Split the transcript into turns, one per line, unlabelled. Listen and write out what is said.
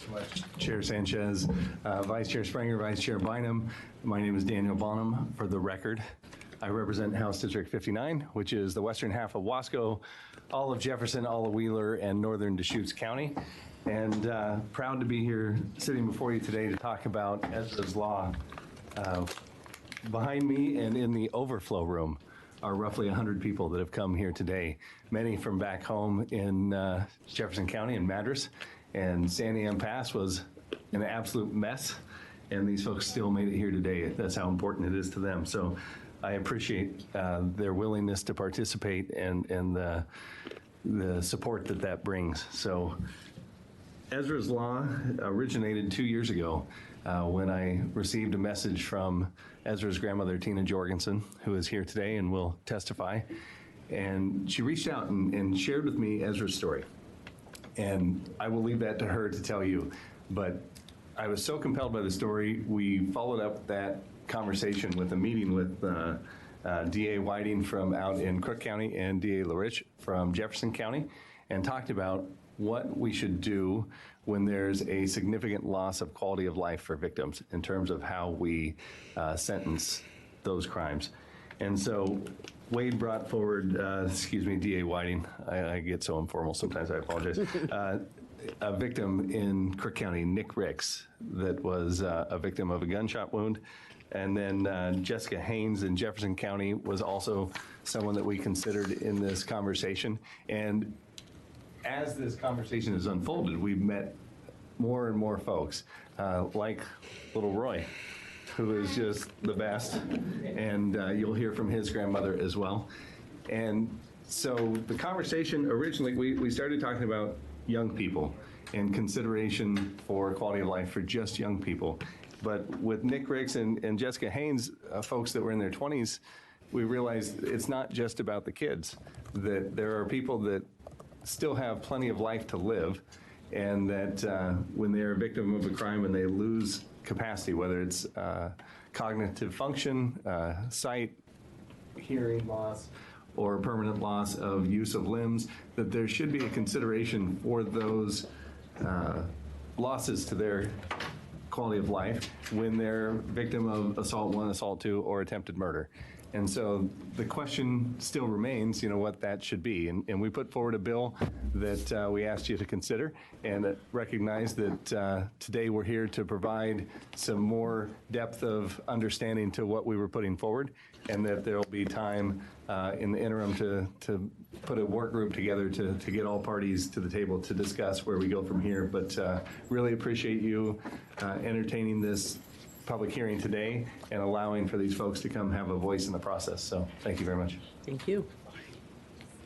so much, Chair Sanchez, Vice Chair Springer, Vice Chair Bonham. My name is Daniel Bonham. For the record, I represent House District 59, which is the western half of Wasco, all of Jefferson, all of Wheeler, and northern Deschutes County. And proud to be here sitting before you today to talk about Ezra's Law. Behind me and in the overflow room are roughly 100 people that have come here today, many from back home in Jefferson County in Madras. And San Am Pass was an absolute mess, and these folks still made it here today. That's how important it is to them. So I appreciate their willingness to participate and the support that brings. So Ezra's Law originated 2 years ago when I received a message from Ezra's grandmother, Tina Jorgensen, who is here today and will testify. And she reached out and shared with me Ezra's story. And I will leave that to her to tell you. But I was so compelled by the story, we followed up that conversation with a meeting with DA Whiting from out in Crook County and DA LaRich from Jefferson County, and talked about what we should do when there's a significant loss of quality of life for victims in terms of how we sentence those crimes. And so Wade brought forward, DA Whiting, I get so informal sometimes, I apologize, a victim in Crook County, Nick Ricks, that was a victim of a gunshot wound. And then Jessica Haynes in Jefferson County was also someone that we considered in this conversation. And as this conversation has unfolded, we've met more and more folks, like little Roy, who is just the best, and you'll hear from his grandmother as well. And so the conversation originally, we started talking about young people and consideration for quality of life for just young people. But with Nick Ricks and Jessica Haynes, folks that were in their 20s, we realized it's not just about the kids, that there are people that still have plenty of life to live, and that when they're a victim of a crime and they lose capacity, whether it's cognitive function, sight, hearing loss, or permanent loss of use of limbs, that there should be a consideration for those losses to their quality of life when they're victim of assault 1, assault 2, or attempted murder. And so the question still remains, what that should be. And we put forward a bill that we asked you to consider, and recognize that today we're here to provide some more depth of understanding to what we were putting forward, and that there'll be time in the interim to put a work group together to get all parties to the table to discuss where we go from here. But really appreciate you entertaining this public hearing today and allowing for these folks to come have a voice in the process. So thank you very much.
Thank you.